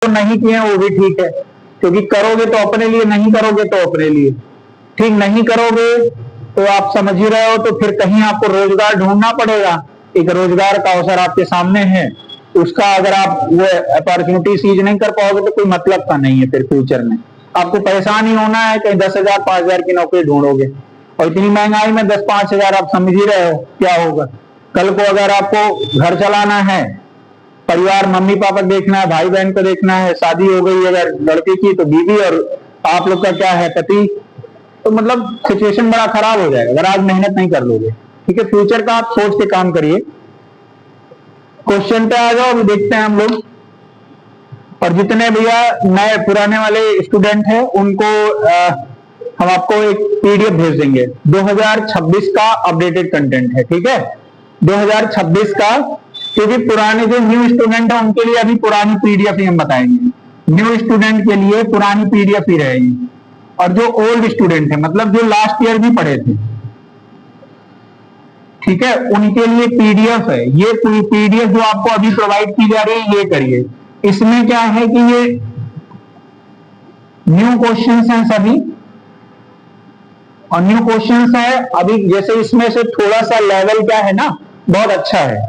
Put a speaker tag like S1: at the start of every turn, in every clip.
S1: नहीं किए वो भी ठीक है, क्योंकि करोगे तो अपने लिए, नहीं करोगे तो अपने लिए। ठीक नहीं करोगे तो आप समझ ही रहे हो, तो फिर कहीं आपको रोजगार ढूंढना पड़ेगा। एक रोजगार का अवसर आपके सामने है, उसका अगर आप वो अपॉर्चुनिटी सीज नहीं कर पाओगे तो कोई मतलब का नहीं है। फिर फ्यूचर में आपको परेशान ही होना है, कहीं 10,000 5,000 की नौकरी ढूंढोगे, और इतनी महंगाई में 10-5,000 आप समझ ही रहे हो क्या होगा। कल को अगर आपको घर चलाना है, परिवार, मम्मी पापा देखना है, भाई बहन को देखना है, शादी हो गई अगर लड़के की तो बीवी, और आप लोग का क्या है, पति, तो मतलब सिचुएशन बड़ा खराब हो जाएगा अगर आज मेहनत नहीं कर लोगे। ठीक है, फ्यूचर का आप सोच के काम करिए। क्वेश्चन पे आ जाओ, अभी देखते हैं हम लोग। और जितने भैया नए पुराने वाले स्टूडेंट हैं उनको हम आपको एक पीडीएफ भेज देंगे। 2026 का अपडेटेड कंटेंट है, ठीक है, 2026 का, क्योंकि पुराने जो न्यू स्टूडेंट है उनके लिए अभी पुरानी पीडीएफ ही हम बताएंगे, न्यू स्टूडेंट के लिए पुरानी पीडीएफ ही रहेगी। और जो ओल्ड स्टूडेंट है, मतलब जो लास्ट ईयर भी पढ़े थे, ठीक है, उनके लिए पीडीएफ है। ये पूरी पीडीएफ जो आपको अभी प्रोवाइड की जा रही है, ये करिए। इसमें क्या है कि ये न्यू क्वेश्चंस हैं सभी, और न्यू क्वेश्चंस है अभी। जैसे इसमें से थोड़ा सा लेवल क्या है ना, बहुत अच्छा है,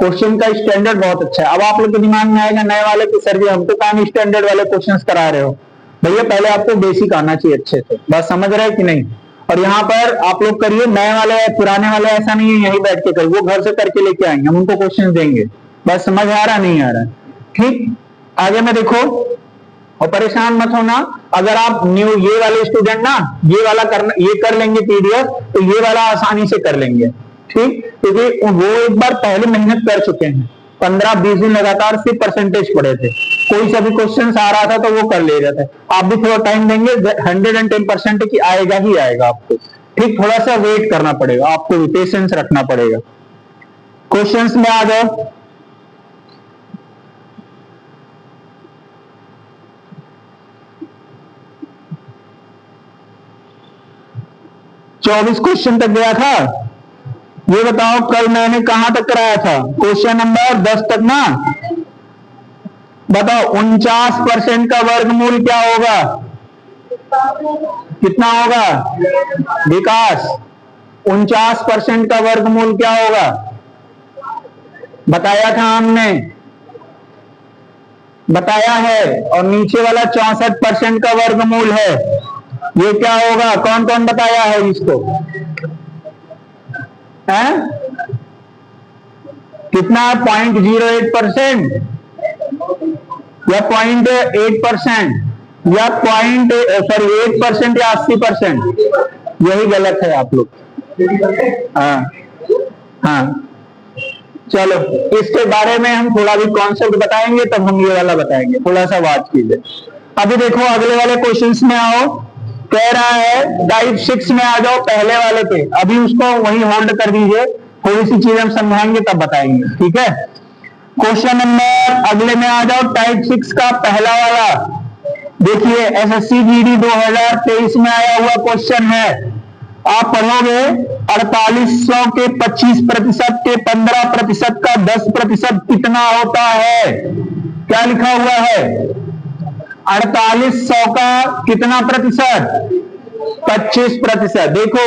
S1: क्वेश्चन का स्टैंडर्ड बहुत अच्छा है। अब आप लोग के दिमाग में आएगा नए वाले की, सर जी हम तो काम स्टैंडर्ड वाले क्वेश्चंस करा रहे हो। भैया पहले आपको बेसिक आना चाहिए अच्छे से, बात समझ रहे हैं कि नहीं। और यहाँ पर आप लोग करिए, नए वाले पुराने वाले ऐसा नहीं है यहीं बैठ के करिए, वो घर से करके लेके आएंगे, हम उनको क्वेश्चन देंगे। बस समझ आ रहा नहीं आ रहा, ठीक। आगे में देखो, और परेशान मत होना। अगर आप न्यू ये वाले स्टूडेंट ना, ये वाला करना, ये कर लेंगे पीडीएफ, तो ये वाला आसानी से कर लेंगे, ठीक, क्योंकि वो एक बार पहले मेहनत कर चुके हैं, 15-20 दिन लगातार सिर्फ परसेंटेज पढ़े थे, कोई सा भी क्वेश्चन आ रहा था तो वो कर ले रहे थे। आप भी थोड़ा टाइम देंगे, 110% की आएगा ही आएगा आपको, ठीक। थोड़ा सा वेट करना पड़ेगा आपको, पेशेंस रखना पड़ेगा। क्वेश्चंस में आ जाओ। चौबीस क्वेश्चन तक गया था। ये बताओ कल मैंने कहां तक कराया था, क्वेश्चन नंबर 10 तक ना। बताओ 49% का वर्गमूल क्या होगा, कितना होगा विकास, 49% का वर्गमूल क्या होगा, बताया था हमने, बताया है। और नीचे वाला 64% का वर्गमूल है, ये क्या होगा, कौन कौन बताया है इसको, है कितना, 0.08% या 0.8% या 8% या 80%, यही गलत है आप लोग। हाँ हाँ, चलो इसके बारे में हम थोड़ा भी कॉन्सेप्ट बताएंगे, तब हम ये वाला बताएंगे, थोड़ा सा बात कीजिए। अभी देखो अगले वाले क्वेश्चंस में आओ। कह रहा है टाइप 6 में आ जाओ, पहले वाले पे, अभी उसको वही होल्ड कर दीजिए, थोड़ी सी चीजें हम समझाएंगे तब बताएंगे, ठीक है। क्वेश्चन नंबर अगले में आ जाओ, टाइप 6 का पहला वाला। देखिए एसएससी जीडी 2023 में आया हुआ क्वेश्चन है। आप पढ़ोगे 4800 के 25% के 15% का 10% कितना होता है। क्या लिखा हुआ है, 4800 का कितना प्रतिशत, 25%। देखो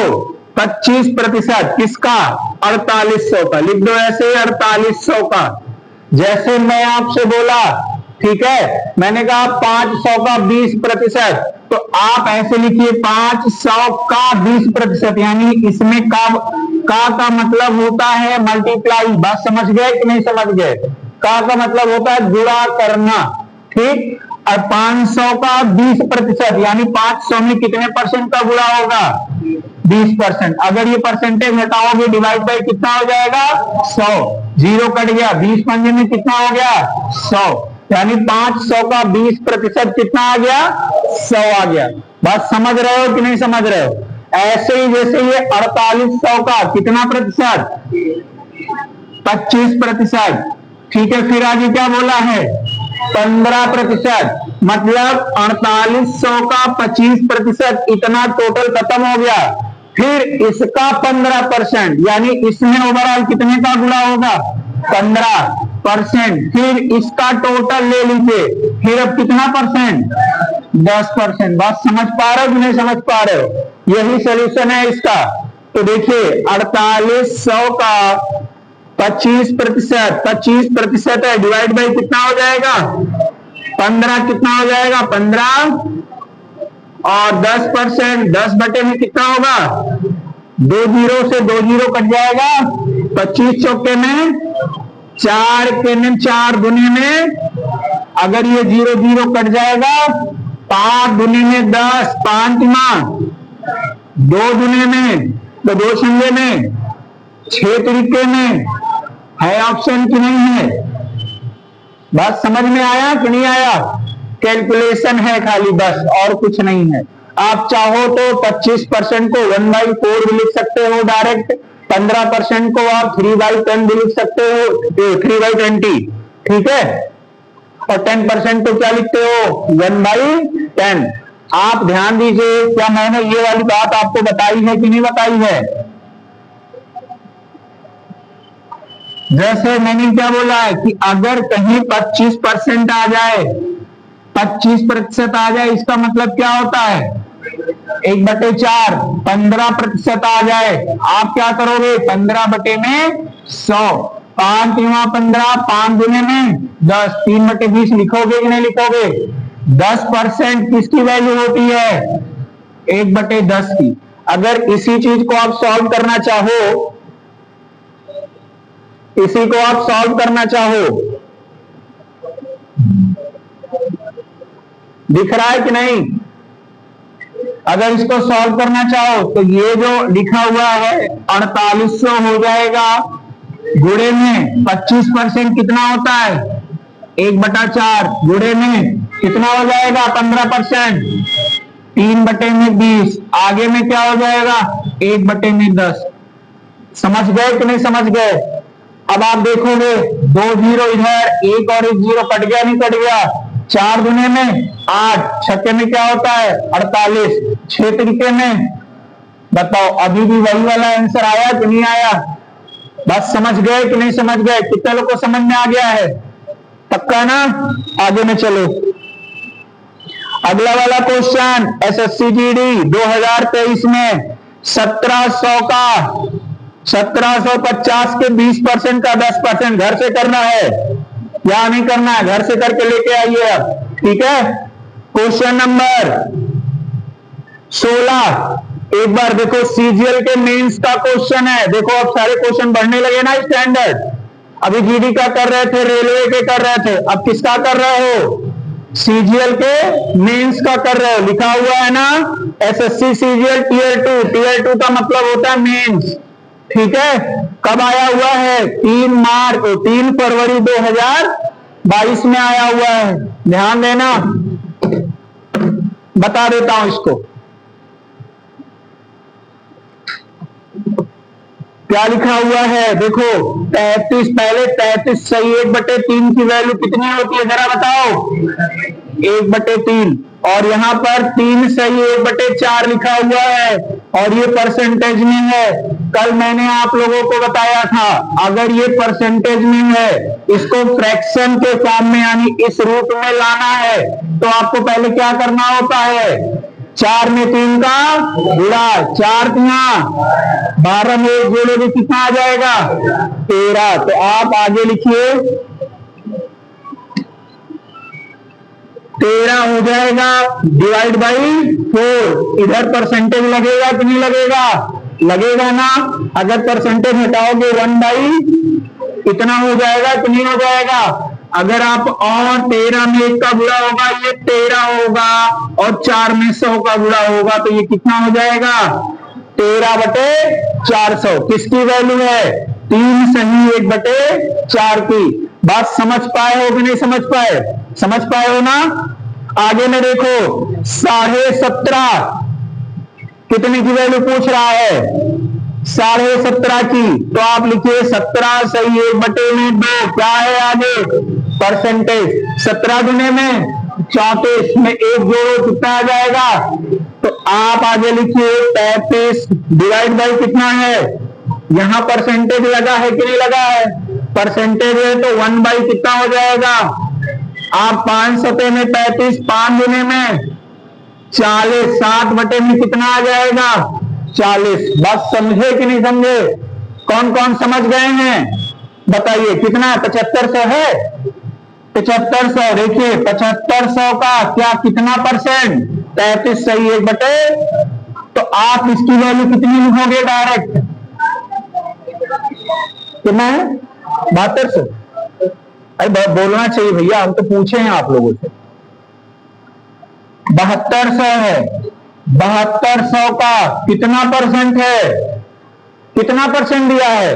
S1: 25% किसका, 4800 का, लिख दो ऐसे 4800 का। जैसे मैं आपसे बोला, ठीक है, मैंने कहा 500 का 20%, तो आप ऐसे लिखिए 500 का 20%, यानी इसमें का मतलब होता है मल्टीप्लाई। बात समझ गए कि नहीं समझ गए, का मतलब होता है गुणा करना, ठीक। और 500 का 20%, यानी 500 में कितने परसेंट का गुणा होगा, 20%। अगर ये परसेंटेज हटाओगे, डिवाइड बाय कितना हो जाएगा, 100, जीरो कट गया, 20 पंजे में कितना हो गया, 100, यानी 500 का 20% कितना आ गया, 100 आ गया। बात समझ रहे हो कि नहीं समझ रहे हो। ऐसे ही जैसे ये 4800 का कितना प्रतिशत, 25%, ठीक है। फिर आगे क्या बोला है, 15%, मतलब 4800 का 25%, इतना टोटल खत्म हो गया। फिर इसका 15%, यानी इसमें ओवरऑल कितने का गुणा होगा, 15। परसेंट, फिर इसका टोटल ले लीजिए, फिर अब कितना परसेंट, 10%। बात समझ पा रहे हो कि नहीं समझ पा रहे हो? यही सोल्यूशन है इसका। तो देखिए 4800 का 25%, 25% है, डिवाइड बाई कितना हो जाएगा, 15, कितना हो जाएगा 15, और 10%, 10 बटे में कितना होगा, 2 जीरो से 2 जीरो कट जाएगा, 25 चौके में 4, के में 4 दुनी में, अगर ये 0 0 कट जाएगा, 5 दुनी में 10, 5 मां 2 दुनी में, तो 2 छंगे में 6 तरीके में है ऑप्शन की नहीं है? बात समझ में आया कि नहीं आया? कैलकुलेशन है खाली बस, और कुछ नहीं है। आप चाहो तो 25% को 1/4 भी लिख सकते हो डायरेक्ट, 15% को आप 3/10 भी लिख सकते हो, 3/20, ठीक है, और 10% को क्या लिखते हो, 1/10। आप ध्यान दीजिए, क्या मैंने ये वाली बात आपको बताई है कि नहीं बताई है? जैसे मैंने क्या बोला है कि अगर कहीं 25% आ जाए, 25% आ जाए, इसका मतलब क्या होता है, 1/4, 15% आ जाए, आप क्या करोगे, 15 बटे में 100, 5 × 15, 5 गुने में 10, 3/20 लिखोगे कि नहीं लिखोगे? 10% किसकी वैल्यू होती है, 1/10 की। अगर इसी चीज को आप सॉल्व करना चाहो, इसी को आप सॉल्व करना चाहो, दिख रहा है कि नहीं? अगर इसको सॉल्व करना चाहो तो ये जो लिखा हुआ है 4800 हो जाएगा, गुणे में 25% कितना होता है, 1/4, गुणे में कितना हो जाएगा, 15%, 3/20, आगे में क्या हो जाएगा, 1/10। समझ गए कि नहीं समझ गए? अब आप देखोगे 2 जीरो इधर, 1 और 1 जीरो कट गया नहीं कट गया, 4 दुने में 8, छक्के में क्या होता है 48, 6 तरीके में, बताओ अभी भी वही वाला आंसर आया कि नहीं आया? बस समझ गए कि नहीं समझ गए? कितने लोग को समझ में आ गया है? पक्का ना? आगे में चलो, अगला वाला क्वेश्चन, एसएससी जीडी 2023 में 1700 का 1750 के 20% का 10% घर से करना है या नहीं करना है? घर से करके लेके आइए अब, ठीक है। क्वेश्चन नंबर 16, एक बार देखो, सीजीएल के मेंस का क्वेश्चन है। देखो अब सारे क्वेश्चन बढ़ने लगे ना स्टैंडर्ड। अभी जीडी का कर रहे थे, रेलवे के कर रहे थे, अब किसका कर रहे हो, सीजीएल के मेंस का कर रहे हो। लिखा हुआ है ना एसएससी सीजीएल टीयर 2, टीयर 2 का मतलब होता है मेंस, ठीक है। कब आया हुआ है, 3 फरवरी 2022 में आया हुआ है। ध्यान देना, बता देता हूं इसको क्या लिखा हुआ है। देखो 33, पहले 33 सही 1/3 की वैल्यू कितनी होती है जरा बताओ, 1/3, और यहाँ पर 3 सही 1/4 लिखा हुआ है, और ये परसेंटेज में है। कल मैंने आप लोगों को बताया था, अगर ये परसेंटेज में है, इसको फ्रैक्शन के फॉर्म में यानी इस रूप में लाना है, तो आपको पहले क्या करना होता है, 4 में 3 का गुणा, 4 × 12 में 1 जोड़ोगे कितना आ जाएगा, 13। तो आप आगे लिखिए 13 हो जाएगा, डिवाइड बाई 4। इधर परसेंटेज लगेगा कि नहीं लगेगा, लगेगा ना। अगर परसेंटेज हटाओगे 1/, इतना हो जाएगा कि नहीं हो जाएगा। अगर आप और 13 में 1 का गुणा होगा, ये 13 होगा, और 4 में 100 का गुणा होगा, तो ये कितना हो जाएगा, 13/400। किसकी वैल्यू है, 3 सही 1/4 की। बात समझ पाए हो कि नहीं समझ पाए, समझ पाए हो ना। आगे में देखो 17.5 कितने की वैल्यू पूछ रहा है, 17.5 की, तो आप लिखिए 17 सही 1/2, क्या है आगे परसेंटेज, 17 गुने में 34 में 1 जोड़ो कितना आ जाएगा, तो आप आगे लिखिए 33 डिवाइड बाई कितना है, यहां परसेंटेज लगा है कि नहीं लगा है, परसेंटेज है तो 1 बाई कितना हो जाएगा? आप 5 सतह में 35, 5 गुने में 40, 7 बटे में कितना आ जाएगा? 40। बस समझे कि नहीं समझे? कौन कौन समझ गए हैं बताइए? कितना? 7500 है। 7500 देखिए 7500 का क्या कितना परसेंट? 33 सही 1 बटे। तो आप इसकी वैल्यू कितनी लिखोगे डायरेक्ट? कितना है? 7200। अरे बोलना चाहिए भैया, हम तो पूछे हैं आप लोगों से। 7200 है। 7200 का कितना परसेंट है? कितना परसेंट दिया है?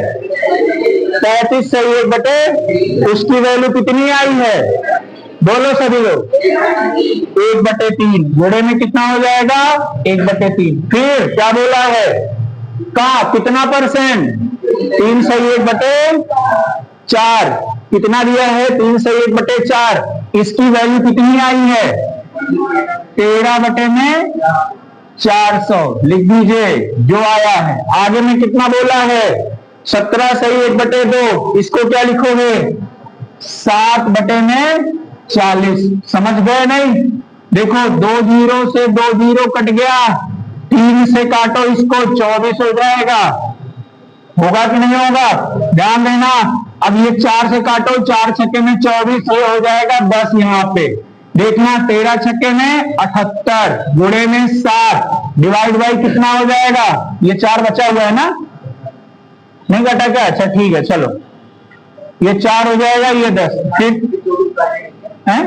S1: 33 सही 1 बटे। उसकी वैल्यू कितनी आई है? बोलो सभी लोग। 1/3 गुणे में कितना हो जाएगा? 1/3। फिर क्या बोला है? का कितना परसेंट? 3 सही 1/4। कितना दिया है? 3 सही 1/4। इसकी वैल्यू कितनी आई है? 13 बटे में 400 लिख दीजिए जो आया है। आगे में कितना बोला है? 17 सही 1/2। इसको क्या लिखोगे? 7 बटे में 40। समझ गए नहीं? देखो 2 जीरो से 2 जीरो कट गया, 3 से काटो इसको 24 हो जाएगा। होगा कि नहीं होगा? ध्यान देना। अब ये 4 से काटो, 4 छक्के में 24, ये हो जाएगा 10। यहां पे देखना 13 छक्के में 78 गुणे में 7 डिवाइड बाई कितना हो जाएगा? ये 4 बचा हुआ है ना, नहीं घटा क्या? अच्छा ठीक है चलो, ये 4 हो जाएगा, ये 10। फिर है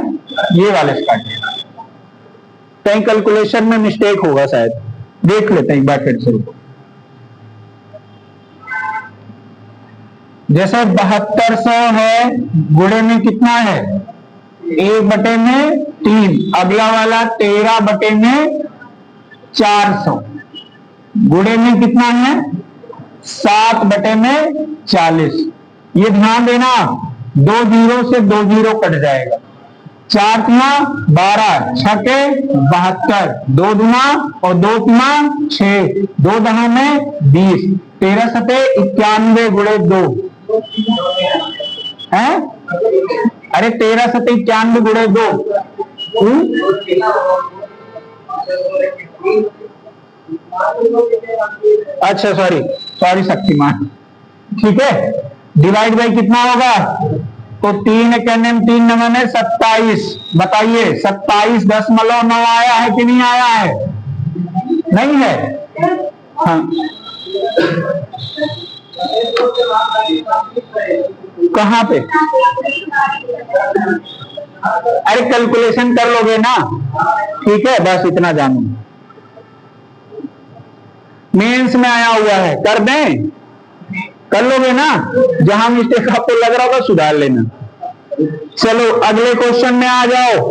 S1: ये वाले से काटिएगा, कहीं कैलकुलेशन में मिस्टेक होगा शायद, देख लेते हैं एक बार फिर से। जैसे 7200 है, गुणे में कितना है? 1 बटे में 3। अगला वाला 13 बटे में 400 गुणे में कितना है? 7 बटे में 40। ये ध्यान देना, 2 जीरो से 2 जीरो कट जाएगा। 4 गुना 12, 6 के 72, 2 गुना और 2 गुना 6, 2 दहा में 20, 13 सते 91 गुणे 2 है। अरे 13 सते 91 गुणे 2। अच्छा सॉरी शक्तिमान, ठीक है। डिवाइड बाई कितना होगा? तो 3 कहने में 3 नमन 27। बताइए 27.9 आया है कि नहीं आया है? नहीं है। हाँ कहां पे? अरे कैलकुलेशन कर लोगे ना, ठीक है। बस इतना जानो, मेंस में आया हुआ है, कर दें? कर लोगे ना? जहां मिस्टेक आपको लग रहा होगा सुधार लेना। चलो अगले क्वेश्चन में आ जाओ।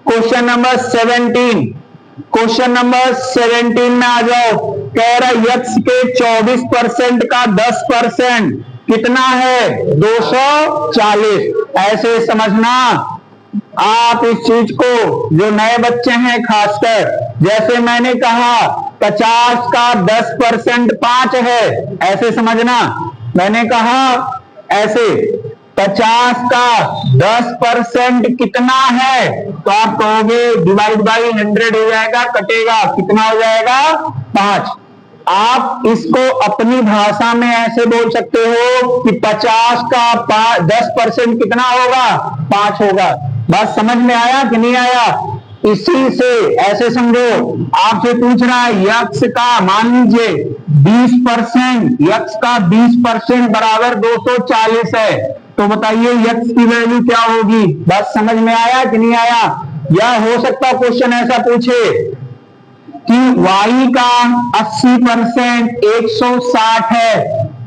S1: Question number 17। क्वेश्चन नंबर 17 में आ जाओ। कह रहा यक्स के 24% का 10% कितना है? 240। ऐसे समझना आप इस चीज को, जो नए बच्चे हैं खासकर। जैसे मैंने कहा 50 का 10% 5 है, ऐसे समझना। मैंने कहा ऐसे 50 का 10% कितना है? तो आप कहोगे डिवाइड बाई 100 हो जाएगा, कटेगा, कितना हो जाएगा? 5। आप इसको अपनी भाषा में ऐसे बोल सकते हो कि 50 का 10% कितना होगा? 5 होगा। बात समझ में आया कि नहीं आया? इसी से ऐसे समझो, आपसे पूछ रहा है यक्स का, मान लीजिए 20%, यक्स का 20% बराबर 240 है। तो बताइए यक्स की वैल्यू क्या होगी? बस समझ में आया कि नहीं आया? या हो सकता क्वेश्चन ऐसा पूछे कि y का 80% 160 है,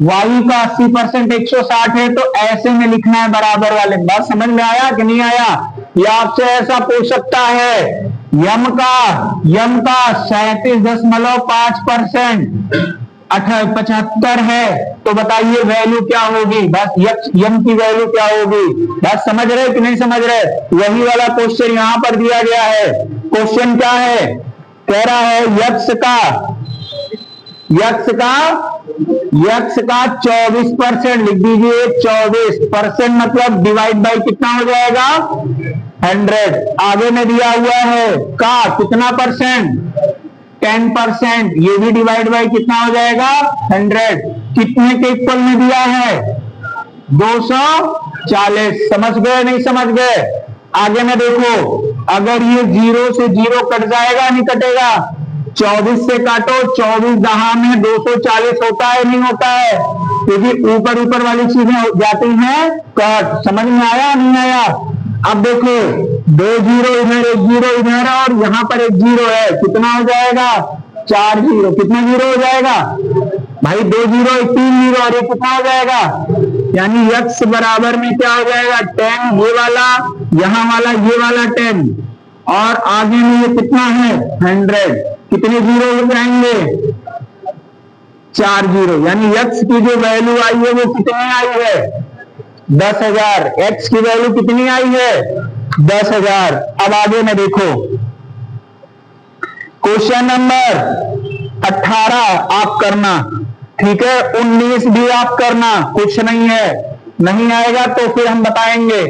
S1: y का 80% 160 है, तो ऐसे में लिखना है बराबर वाले। बात समझ में आया कि नहीं आया? या आपसे ऐसा पूछ सकता है यम का 37.5% 75 है, तो बताइए वैल्यू क्या होगी? बस यम की वैल्यू क्या होगी? बस समझ रहे कि नहीं समझ रहे? वही वाला क्वेश्चन यहां पर दिया गया है। क्वेश्चन क्या है? कह रहा है यक्स का यक्स का 24% लिख दीजिए। 24% मतलब डिवाइड बाई कितना हो जाएगा 100। आगे में दिया हुआ है का कितना परसेंट 10%, ये भी डिवाइड बाई कितना हो जाएगा 100। कितने के इक्वल में दिया है 240। समझ गए नहीं समझ गए? आगे में देखो, अगर ये 0 से 0 कट जाएगा नहीं कटेगा? 24 से काटो, 24 दहा में 240 होता है नहीं होता है? क्योंकि ऊपर ऊपर वाली चीजें जाती हैं कट। समझ में आया नहीं आया? अब देखो 2 0 इधर, 1 0 इधर, और यहां पर 1 0 है, कितना हो जाएगा 4 0। कितना 0 हो जाएगा भाई? 2 0, 3 0, और ये कितना हो जाएगा? यानी यक्स बराबर में क्या हो जाएगा 10, ये वाला, यहां वाला, ये वाला 10, और आगे में ये कितना है 100। कितने 0 हो जाएंगे 4 0। यानी यक्स की जो वैल्यू आई है वो कितनी आई है 10,000। एक्स की वैल्यू कितनी आई है 10,000। अब आगे में देखो, क्वेश्चन नंबर 18 आप करना, ठीक है? 19 भी आप करना, कुछ नहीं है। नहीं आएगा तो फिर हम बताएंगे।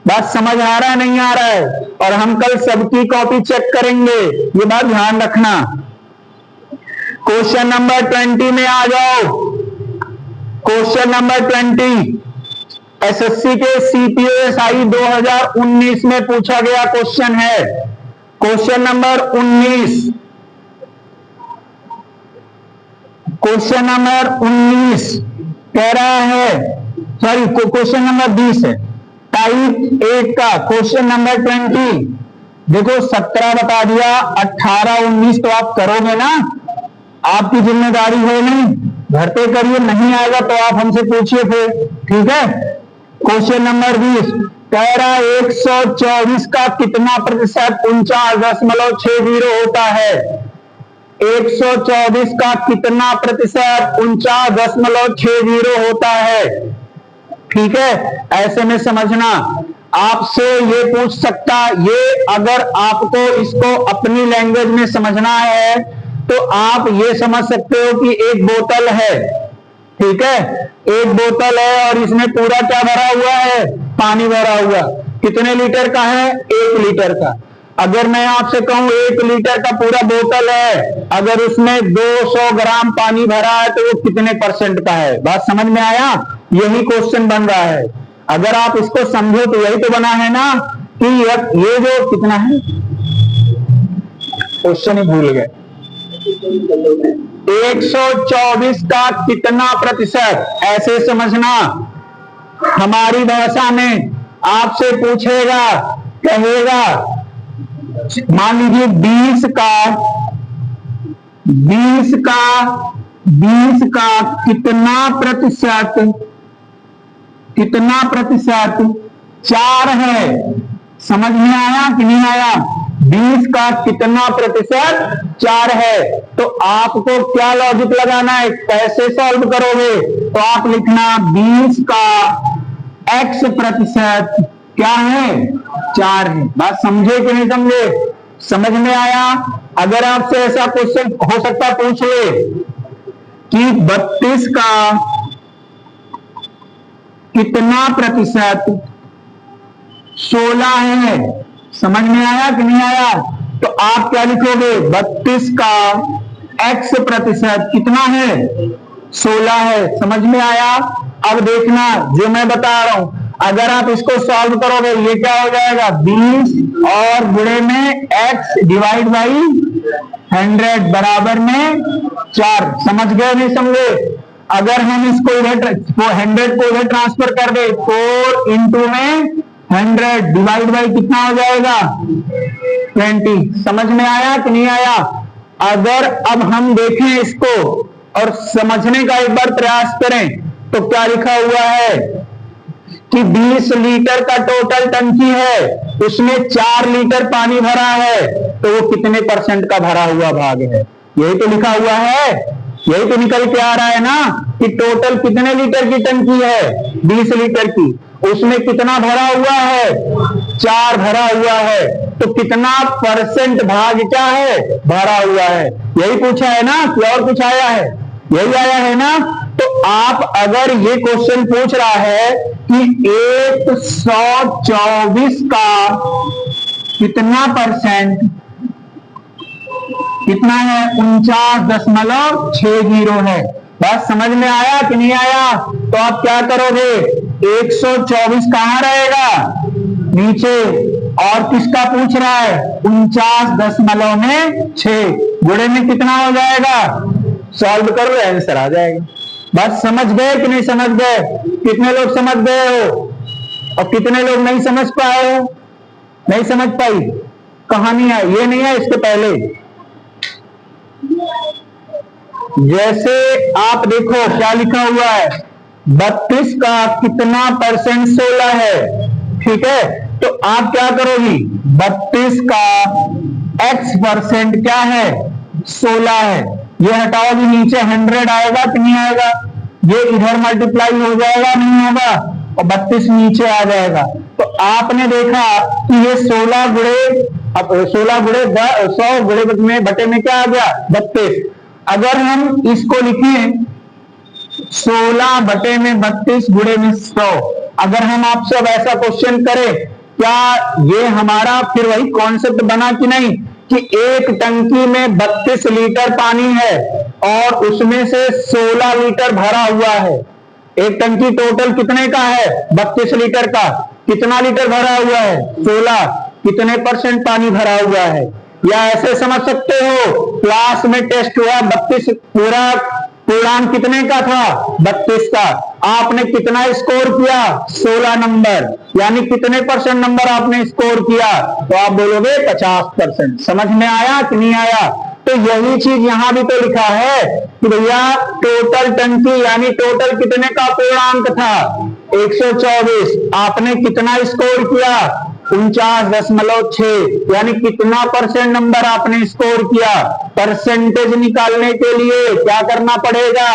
S1: बात समझ आ रहा है नहीं आ रहा है? और हम कल सबकी कॉपी चेक करेंगे, ये बात ध्यान रखना। क्वेश्चन नंबर 20 में आ जाओ। क्वेश्चन नंबर 20 एसएससी के सीपीएसआई 2019 में पूछा गया क्वेश्चन है। क्वेश्चन नंबर 19, क्वेश्चन नंबर 19 कह रहा है, सॉरी क्वेश्चन नंबर 20 है, टाइप 8 का क्वेश्चन नंबर 20। देखो 17 बता दिया, 18 19 तो आप करोगे ना, आपकी जिम्मेदारी है नहीं, घर पे करिए। नहीं आएगा तो आप हमसे पूछिए फिर, ठीक है? क्वेश्चन नंबर 20 कह रहा है 124 का कितना प्रतिशत 49.60 होता है? 124 का कितना प्रतिशत 49.60 होता है? ठीक है, ऐसे में समझना। आपसे ये पूछ सकता, ये अगर आपको इसको अपनी लैंग्वेज में समझना है तो आप ये समझ सकते हो कि एक बोतल है, ठीक है? एक बोतल है और इसमें पूरा क्या भरा हुआ है? पानी भरा हुआ। कितने लीटर का है? 1 लीटर का। अगर मैं आपसे कहूं 1 लीटर का पूरा बोतल है, अगर उसमें 200 ग्राम पानी भरा है तो वो कितने परसेंट का है? बात समझ में आया? यही क्वेश्चन बन रहा है। अगर आप इसको समझो तो यही तो बना है ना कि ये जो कितना है, क्वेश्चन ही भूल गए। 124 का कितना प्रतिशत, ऐसे समझना। हमारी भाषा में आपसे पूछेगा, कहेगा मान लीजिए 20 का कितना प्रतिशत 4 है? समझ में आया कि नहीं आया? 20 का कितना प्रतिशत 4 है? तो आपको क्या लॉजिक लगाना है? कैसे सॉल्व करोगे? तो आप लिखना 20 का x प्रतिशत क्या है 4 है। बात समझे कि नहीं समझे? समझ में आया? अगर आपसे ऐसा क्वेश्चन हो सकता पूछ ले कि 32 का कितना प्रतिशत 16 है? समझ में आया कि नहीं आया? तो आप क्या लिखोगे? 32 का x प्रतिशत कितना है 16 है। समझ में आया? अब देखना जो मैं बता रहा हूं, अगर आप इसको सॉल्व करोगे ये क्या हो जाएगा 20 और गुणे में x डिवाइड बाई 100 बराबर में 4। समझ गए नहीं समझे? अगर हम इसको इधर 100 को इधर ट्रांसफर कर दे 4 इंटू में 100 डिवाइड बाई कितना हो जाएगा 20। समझ में आया कि नहीं आया? अगर अब हम देखें इसको और समझने का एक बार प्रयास करें तो क्या लिखा हुआ है कि 20 लीटर का टोटल टंकी है, उसमें 4 लीटर पानी भरा है, तो वो कितने परसेंट का भरा हुआ भाग है? यही तो लिखा हुआ है, यही तो निकल के आ रहा है ना कि टोटल कितने लीटर की टंकी है 20 लीटर की, उसमें कितना भरा हुआ है 4 भरा हुआ है, तो कितना परसेंट भाग क्या है भरा हुआ है? यही पूछा है ना कि और कुछ आया है? यही आया है ना। तो आप अगर ये क्वेश्चन पूछ रहा है कि 124 का कितना परसेंट, कितना है, 49.60 है। बात समझ में आया कि नहीं आया? तो आप क्या करोगे, 124 कहां रहेगा, नीचे, और किसका पूछ रहा है, 49.6, गुणे में कितना हो जाएगा, सॉल्व करो, आंसर आ जाएगा। बात समझ गए कि नहीं समझ गए? कितने लोग समझ गए हो और कितने लोग नहीं समझ पाए हो, नहीं समझ पाई? कहानी है ये, नहीं है इसके पहले। जैसे आप देखो क्या लिखा हुआ है, 32 का कितना परसेंट 16 है, ठीक है। तो आप क्या करोगी, 32 का x परसेंट क्या है, 16 है, ये हटाओगी, नीचे 100 आएगा कि नहीं आएगा, ये इधर मल्टीप्लाई हो जाएगा, नहीं होगा, और 32 नीचे आ जाएगा। तो आपने देखा कि ये 16 गुणे, अब 16 गुणे 100 गुणे में बटे में क्या आ गया, 32। अगर हम इसको लिखें 16 बटे में 32 गुणे में 100, अगर हम आपसे अब ऐसा क्वेश्चन करें, क्या ये हमारा फिर वही कॉन्सेप्ट बना कि नहीं, कि एक टंकी में 32 लीटर पानी है और उसमें से 16 लीटर भरा हुआ है। एक टंकी टोटल कितने का है, 32 लीटर का, कितना लीटर भरा हुआ है, 16, कितने परसेंट पानी भरा हुआ है? या ऐसे समझ सकते हो, क्लास में टेस्ट हुआ 32, पूरा पूर्णांक कितने का था, 32 का, आपने कितना स्कोर किया, 16 नंबर, यानी कितने परसेंट नंबर आपने स्कोर किया, तो आप बोलोगे 50%। समझ में आया कि नहीं आया? तो यही चीज यहां भी तो लिखा है कि भैया टोटल टंकी, यानी टोटल कितने का पूर्णांक था, 124, आपने कितना स्कोर किया, 49.6, यानी कितना परसेंट नंबर आपने स्कोर किया। परसेंटेज निकालने के लिए क्या करना पड़ेगा,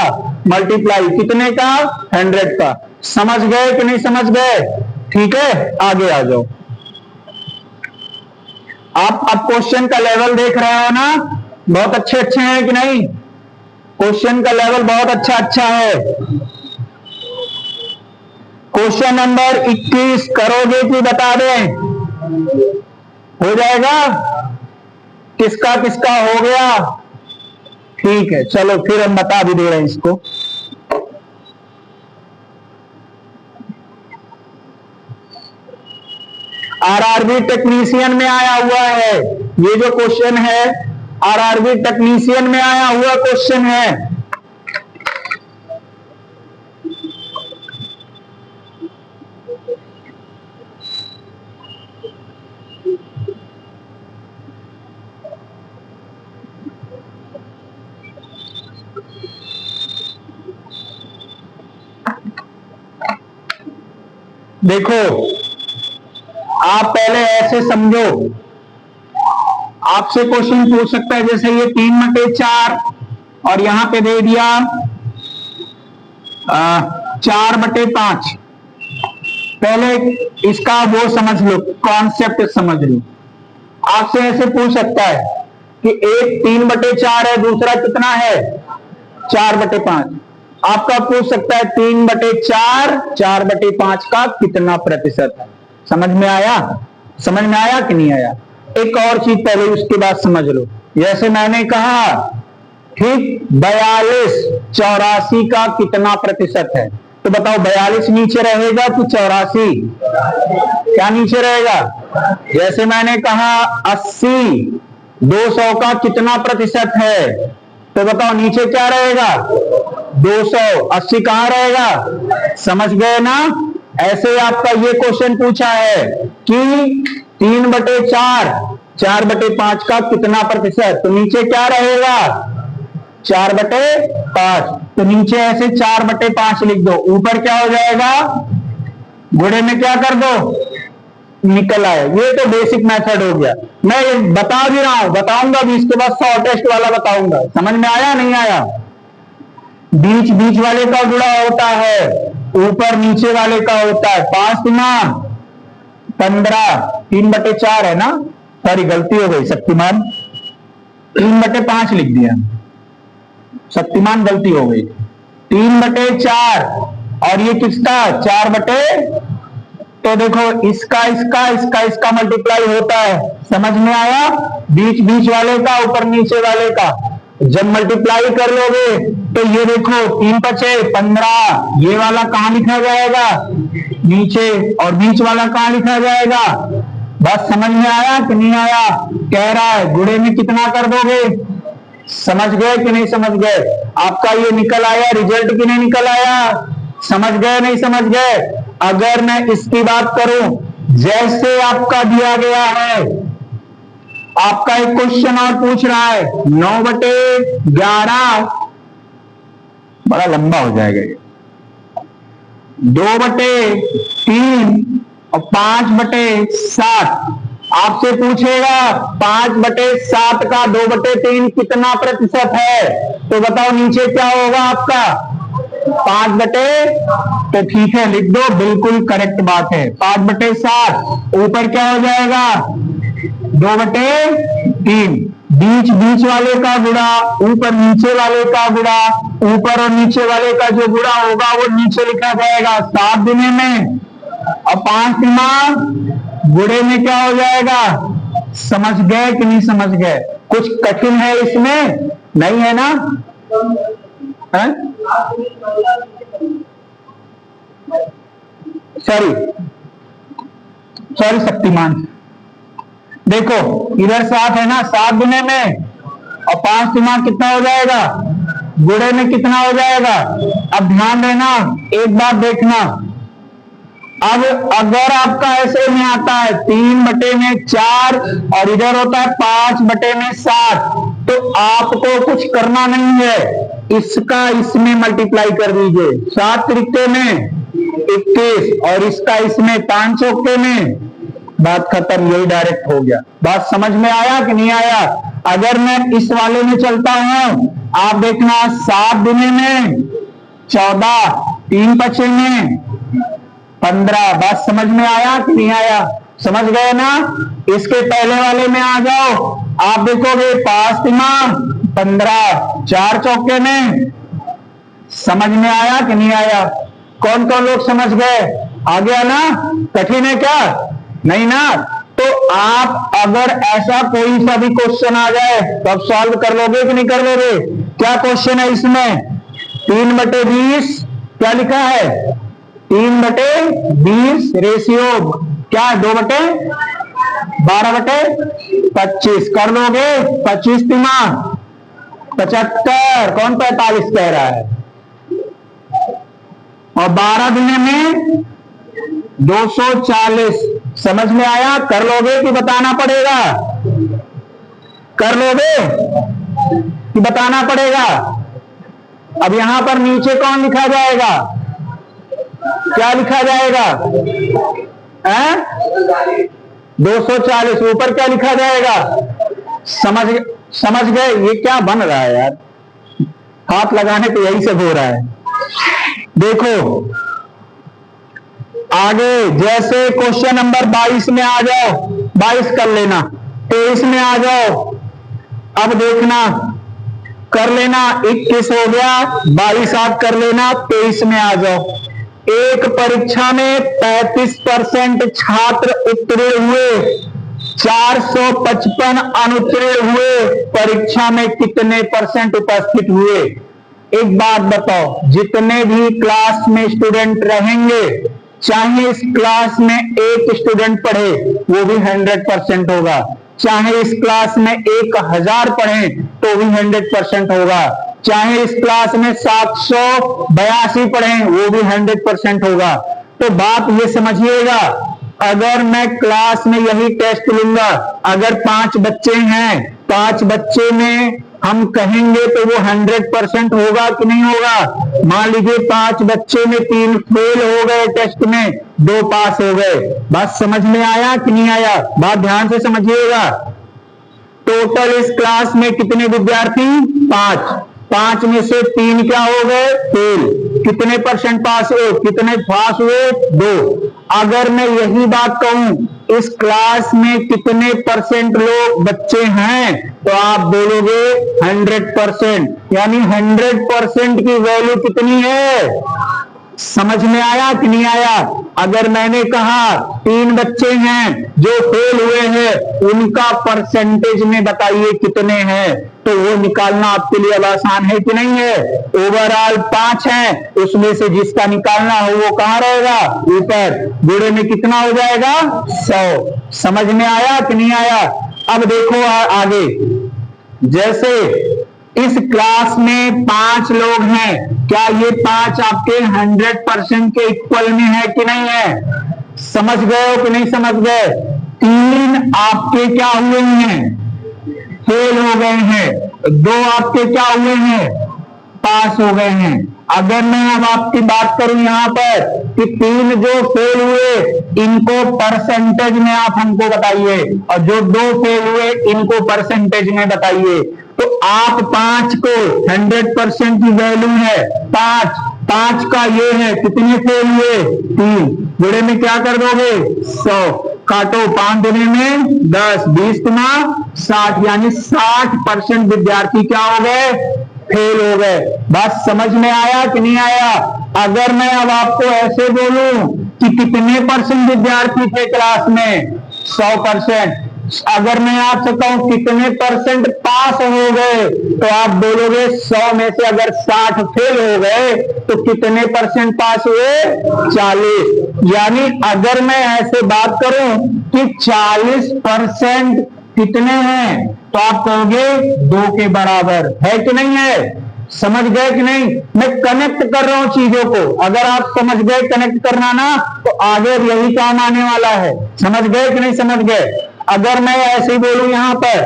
S1: मल्टीप्लाई, कितने का, 100 का। समझ गए कि नहीं समझ गए? ठीक है, आगे आ जाओ। आप क्वेश्चन का लेवल देख रहे हो ना, बहुत अच्छे अच्छे हैं कि नहीं? क्वेश्चन का लेवल बहुत अच्छा है। क्वेश्चन नंबर 21 करोगे कि बता दें, हो जाएगा? किसका किसका हो गया? ठीक है, चलो फिर हम बता भी दे रहे हैं इसको। आरआरबी टेक्नीशियन में आया हुआ है ये जो क्वेश्चन है, आरआरबी टेक्नीशियन में आया हुआ क्वेश्चन है। देखो आप पहले ऐसे समझो, आपसे क्वेश्चन पूछ सकता है, जैसे ये 3/4 और यहां पे दे दिया 4/5। पहले इसका वो समझ लो, कॉन्सेप्ट समझ लो। आपसे ऐसे पूछ सकता है कि एक 3/4 है, दूसरा कितना है, 4/5। आपका पूछ सकता है 3/4 4/5 का कितना प्रतिशत है। समझ में आया? समझ में आया कि नहीं आया? एक और चीज पहले उसके बाद समझ लो। जैसे मैंने कहा, ठीक, 42 84 का कितना प्रतिशत है, तो बताओ 42 नीचे रहेगा कि 84? क्या नीचे रहेगा? जैसे मैंने कहा 80 200 का कितना प्रतिशत है, तो बताओ नीचे क्या रहेगा, 200। 80 कहां रहेगा? समझ गए ना? ऐसे आपका ये क्वेश्चन पूछा है कि 3/4 4/5 का कितना प्रतिशत, तो नीचे क्या रहेगा, 4/5। तो नीचे ऐसे 4/5 लिख दो, ऊपर क्या हो जाएगा, गुणे में क्या कर दो, निकल आए। ये तो बेसिक मेथड हो गया। मैं ये बता भी रहा हूं, बताऊंगा भी, इसके बाद शॉर्टेस्ट वाला बताऊंगा। समझ में आया नहीं आया? बीच बीच वाले का गुणा होता है, ऊपर नीचे वाले का होता है। 5 15 3/4 है ना, सॉरी गलती हो गई, शक्तिमान 3/5 लिख दिया। शक्तिमान गलती हो गई। 3/4 और ये किसका 4/, तो देखो इसका इसका इसका इसका मल्टीप्लाई होता है, समझ में आया? बीच बीच वाले का, ऊपर नीचे वाले का जब मल्टीप्लाई कर लोगे तो ये देखो 3×5 = 15, ये वाला कहां लिखा जाएगा? नीचे, और बीच वाला कहां लिखा जाएगा? बस समझ में आया कि नहीं आया? कह रहा है गुणे में कितना कर दोगे? समझ गए कि नहीं समझ गए? आपका ये निकल आया रिजल्ट कि नहीं निकल आया? समझ गए नहीं समझ गए? अगर मैं इसकी बात करूं, जैसे आपका दिया गया है, आपका एक क्वेश्चन और पूछ रहा है 9/11, बड़ा लंबा हो जाएगा ये, 2/3 और 5/7। आपसे पूछेगा 5/7 का 2/3 कितना प्रतिशत है, तो बताओ नीचे क्या होगा आपका? 5/, तो ठीक है लिख दो, बिल्कुल करेक्ट बात है। 5/7 ऊपर क्या हो जाएगा? 2/3। बीच बीच वाले का गुणा ऊपर नीचे वाले का गुणा, ऊपर और नीचे वाले का जो गुणा होगा वो नीचे लिखा जाएगा 7 दुने में, और 5 3 गुणे में क्या हो जाएगा? समझ गए कि नहीं समझ गए? कुछ कठिन है इसमें? नहीं है ना? सॉरी शक्तिमान, देखो इधर 7 है ना, 7 गुने में, और 5 3 कितना हो जाएगा? गुणे में कितना हो जाएगा? अब ध्यान देना, एक बात देखना, अब अगर आपका ऐसे में आता है 3/4 और इधर होता है 5/7, तो आपको कुछ करना नहीं है, इसका इसमें मल्टीप्लाई कर दीजिए। 7 त्रिके में 21 और इसका इसमें 5 चौके में, बात खत्म, यही डायरेक्ट हो गया। बात समझ में आया कि नहीं आया? अगर मैं इस वाले में चलता हूं, आप देखना 7 दुने में 14, 3×5 में 15। बात समझ में आया कि नहीं आया? समझ गए ना? इसके पहले वाले में आ जाओ, आप देखोगे 5 3 15, 4 चौके में। समझ में आया कि नहीं आया? कौन कौन लोग समझ गए? आ गया ना? कठिन है क्या? नहीं ना? तो आप अगर ऐसा कोई सा भी क्वेश्चन आ जाए तो आप सॉल्व कर लोगे कि नहीं कर लोगे? क्या क्वेश्चन है इसमें? 3/20 क्या लिखा है? 3/20 रेशियो क्या है? 2/12/25 कर लोगे? 25 3 75, कौन 45 कह रहा है? और 12 दुने में 240। समझ में आया? कर लोगे कि बताना पड़ेगा? कर लोगे कि बताना पड़ेगा? अब यहां पर नीचे कौन लिखा जाएगा? क्या लिखा जाएगा? 240। ऊपर क्या लिखा जाएगा? समझ गए? ये क्या बन रहा है यार? हाथ लगाने पे यही सब हो रहा है। देखो आगे, जैसे क्वेश्चन नंबर 22 में आ जाओ, 22 कर लेना, 23 में आ जाओ, अब देखना, कर लेना, 21 हो गया, 22 आप कर लेना, 23 में आ जाओ। एक परीक्षा में 35% छात्र उत्तीर्ण हुए, 455 अनुत्तीर्ण हुए, परीक्षा में कितने % उपस्थित हुए? एक बात बताओ, जितने भी क्लास में स्टूडेंट रहेंगे, चाहे इस क्लास में एक स्टूडेंट पढ़े वो भी 100% होगा, चाहे इस क्लास में 1000 पढ़े तो भी 100% होगा, चाहे इस क्लास में 782 पढ़े वो भी 100% होगा। तो बात ये समझिएगा, अगर मैं क्लास में यही टेस्ट लूंगा, अगर 5 बच्चे हैं, 5 बच्चे में हम कहेंगे तो वो 100% होगा कि नहीं होगा? मान लीजिए 5 बच्चे में 3 फेल हो गए टेस्ट में, 2 पास हो गए। बात समझ में आया कि नहीं आया? बात ध्यान से समझिएगा। टोटल इस क्लास में कितने विद्यार्थी? 5। 5 में से 3 क्या हो गए? फेल। कितने % पास हुए? कितने पास हुए? 2। अगर मैं यही बात कहूं इस क्लास में कितने परसेंट लोग बच्चे हैं, तो आप बोलोगे 100%, यानी 100% की वैल्यू कितनी है। समझ में आया कि नहीं आया। अगर मैंने कहा 3 बच्चे हैं जो फेल हुए हैं, उनका परसेंटेज में बताइए कितने हैं, तो वो निकालना आपके लिए अब आसान है कि नहीं है। ओवरऑल 5 हैं, उसमें से जिसका निकालना हो वो कहां रहेगा, ऊपर। गुणे में कितना हो जाएगा, 100। समझ में आया कि नहीं आया। अब देखो आगे, जैसे इस क्लास में 5 लोग हैं, क्या ये 5 आपके 100% के इक्वल में है कि नहीं है। समझ गए हो कि नहीं समझ गए। 3 आपके क्या हुए हैं, फेल हो गए हैं, 2 आपके क्या हुए हैं, पास हो गए हैं। अगर मैं अब आपकी बात करूं यहां पर कि 3 जो फेल हुए, इनको परसेंटेज में आप हमको बताइए, और जो 2 फेल हुए इनको परसेंटेज में बताइए। तो आप 5 को 100% की वैल्यू है 5 का ये है, कितने फेल हुए, 3। गुणे में क्या कर दोगे, 100। काटो, 5 दुने में 10, 20 गुना 60, यानी 60% विद्यार्थी क्या हो गए, फेल हो गए। बात समझ में आया कि नहीं आया। अगर मैं अब आपको ऐसे बोलूं कि कितने परसेंट विद्यार्थी थे क्लास में, 100%। अगर मैं आपसे कहूं कितने परसेंट पास हो गए, तो आप बोलोगे 100 में से अगर 60 फेल हो गए तो कितने परसेंट पास हुए, 40। यानी अगर मैं ऐसे बात करूं कि 40% कितने हैं, तो आप कहोगे 2 के बराबर है कि नहीं है। समझ गए कि नहीं। मैं कनेक्ट कर रहा हूं चीजों को, अगर आप समझ गए कनेक्ट करना ना, तो आगे यही काम आने वाला है। समझ गए कि नहीं समझ गए। अगर मैं ऐसे ही बोलूं यहां पर,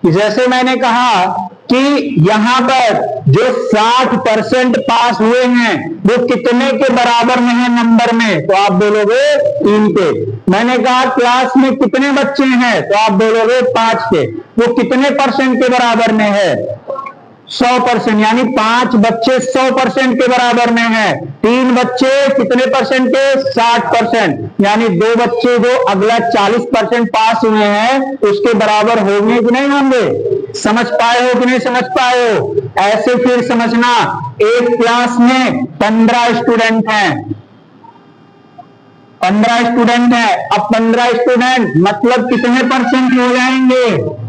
S1: जैसे मैंने कहा कि यहां पर जो 60% पास हुए हैं वो कितने के बराबर में है नंबर में, तो आप बोलोगे 3 के। मैंने कहा क्लास में कितने बच्चे हैं, तो आप बोलोगे 5 के। वो कितने परसेंट के बराबर में है, 100%, यानी 5 बच्चे 100% के बराबर में हैं। 3 बच्चे कितने परसेंट के, 60%, यानी 2 बच्चे जो अगला 40% पास हुए हैं उसके बराबर होंगे कि नहीं होंगे। समझ पाए हो कि नहीं समझ पाए हो। ऐसे फिर समझना, एक क्लास में 15 स्टूडेंट हैं, 15 स्टूडेंट है। अब 15 स्टूडेंट मतलब कितने परसेंट हो जाएंगे,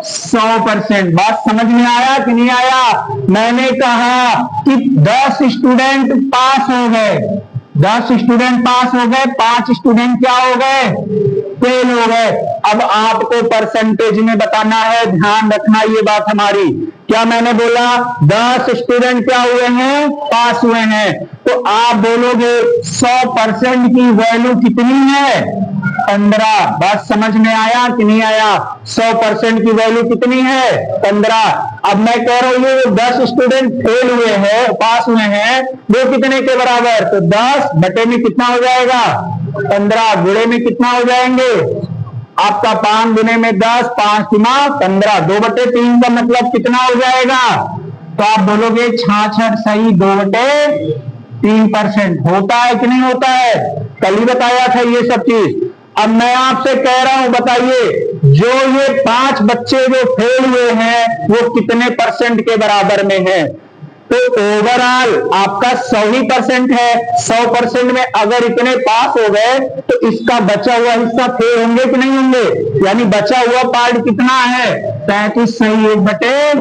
S1: 100%। बात समझ में आया कि नहीं आया। मैंने कहा कि 10 स्टूडेंट पास हो गए, 10 स्टूडेंट पास हो गए, 5 स्टूडेंट क्या हो गए, फेल हो गए। अब आपको परसेंटेज में बताना है, ध्यान रखना ये बात हमारी। क्या मैंने बोला, 10 स्टूडेंट क्या हुए हैं, पास हुए हैं, तो आप बोलोगे 100% की वैल्यू कितनी है, 15। बात समझ में आया कि नहीं आया। 100% की वैल्यू कितनी है, 15। अब मैं कह रहा हूं ये 10 स्टूडेंट फेल हुए हैं, पास हुए हैं, वो कितने के बराबर, तो 10 बटे में कितना हो जाएगा, 15। गुणे में कितना हो जाएंगे आपका, 5 गुने में 10, 5 गुना 15, 2/3 का मतलब कितना हो जाएगा, तो आप बोलोगे 66 सही 2/3% होता है कि नहीं होता है। कल ही बताया था ये सब चीज। अब मैं आपसे कह रहा हूं, बताइए जो ये 5 बच्चे जो फेल हुए हैं वो कितने परसेंट के बराबर में है, तो ओवरऑल आपका 100% है। 100% में अगर इतने पास हो गए तो इसका बचा हुआ हिस्सा फेल होंगे कि नहीं होंगे, यानी बचा हुआ पार्ट कितना है, 35 सही 1/।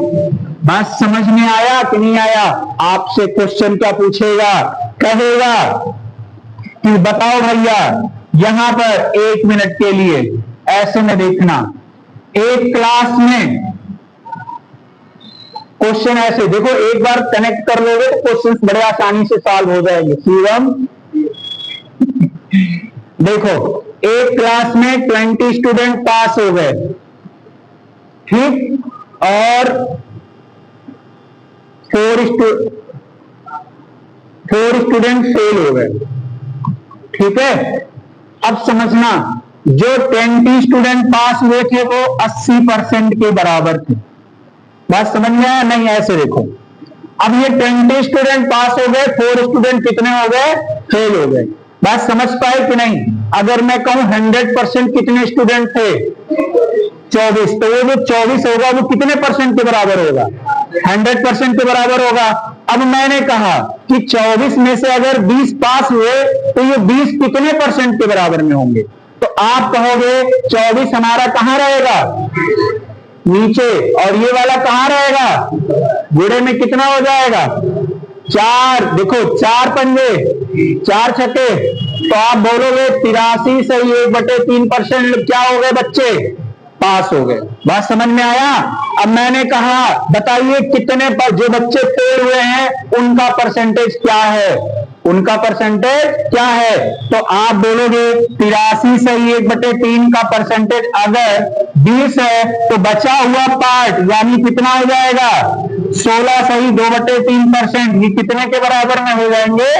S1: बात समझ में आया कि नहीं आया। आपसे क्वेश्चन क्या पूछेगा, कहेगा कि बताओ भैया यहां पर 1 मिनट के लिए ऐसे में देखना, एक क्लास में क्वेश्चन ऐसे देखो, एक बार कनेक्ट कर लोगे तो क्वेश्चन बड़े आसानी से सॉल्व हो जाएंगे। शिवम देखो, एक क्लास में 20 स्टूडेंट पास हो गए, ठीक, और 4 स्टूडेंट फेल हो गए, ठीक है। अब समझना, जो 20 स्टूडेंट पास हुए थे वो 80% के बराबर थे। बात समझ में आया नहीं। ऐसे देखो, अब ये 20 स्टूडेंट पास हो गए, 4 स्टूडेंट कितने हो गए, फेल हो गए। बात समझ पाए कि नहीं। अगर मैं कहूं 100% कितने स्टूडेंट थे? 24। तो वो जो 24 होगा वो कितने परसेंट के बराबर होगा? 100% के बराबर होगा। अब मैंने कहा कि 24 में से अगर 20 पास हुए तो ये 20 कितने परसेंट के बराबर में होंगे? तो आप कहोगे 24 हमारा कहां रहेगा? नीचे। और ये वाला कहां रहेगा? जुड़े में कितना हो जाएगा? 4। देखो 4 पंजे 4 छक्के, तो आप बोलोगे 83 से 1/3% क्या हो गए बच्चे? पास हो गए। बात समझ में आया? अब मैंने कहा बताइए कितने पर जो बच्चे फेल हुए हैं उनका परसेंटेज क्या है? उनका परसेंटेज क्या है? तो आप बोलोगे 83 से 1/3 का परसेंटेज अगर 20 है तो बचा हुआ पार्ट यानी कितना हो जाएगा? 16 सही 2/3%। ये कितने के बराबर में हो जाएंगे?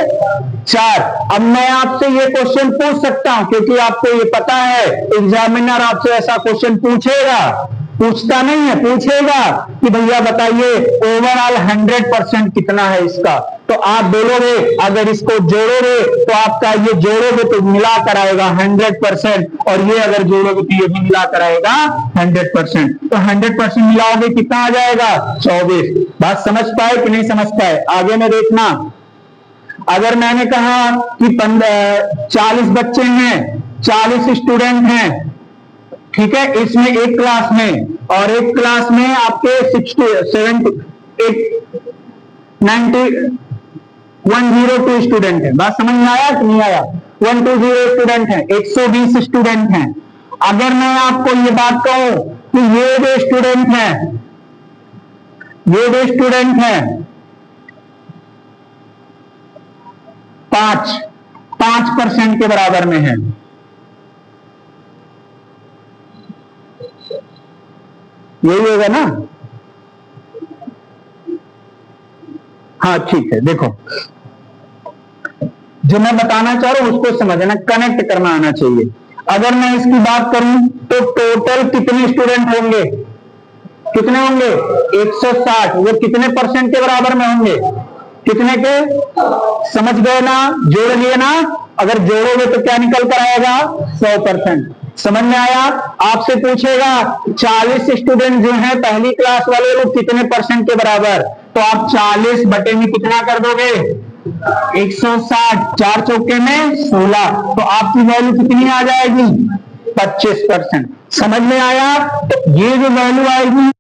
S1: 4। अब मैं आपसे ये क्वेश्चन पूछ सकता हूं क्योंकि आपको ये पता है एग्जामिनर आपसे ऐसा क्वेश्चन पूछेगा, पूछता नहीं है, पूछेगा कि भैया बताइए ओवरऑल 100% कितना है इसका? तो आप बोलोगे अगर इसको जोड़ोगे तो आपका ये जोड़ोगे तो मिला कर आएगा 100%, और ये अगर जोड़ोगे तो ये भी मिला कर आएगा 100%। तो 100% मिलाओगे कितना आ जाएगा? 24। बात समझ पाए कि नहीं समझ पाए? आगे में देखना। अगर मैंने कहा कि 40 बच्चे हैं, 40 स्टूडेंट हैं, ठीक है, इसमें एक क्लास में, और एक क्लास में आपके 102 स्टूडेंट है। बात समझ में आया कि नहीं आया? 120 स्टूडेंट है, 120 स्टूडेंट हैं। अगर मैं आपको ये बात कहूं कि ये जो स्टूडेंट हैं, ये जो स्टूडेंट हैं 5% के बराबर में है, यही होगा ना? हाँ ठीक है। देखो जो मैं बताना चाह रहा हूं उसको समझना, कनेक्ट करना आना चाहिए। अगर मैं इसकी बात करूं तो टोटल कितने स्टूडेंट होंगे? कितने होंगे? 160। वो कितने परसेंट के बराबर में होंगे? कितने के? समझ गए ना? जोड़ लिए ना? अगर जोड़ोगे तो क्या निकल कर आएगा? 100%। समझ में आया? आपसे पूछेगा 40 स्टूडेंट जो हैं पहली क्लास वाले वो कितने परसेंट के बराबर? तो आप 40 बटे में कितना कर दोगे? 160। 4 चौके में 16। तो आपकी वैल्यू कितनी आ जाएगी? 25%। समझ में आया? तो ये जो वैल्यू आएगी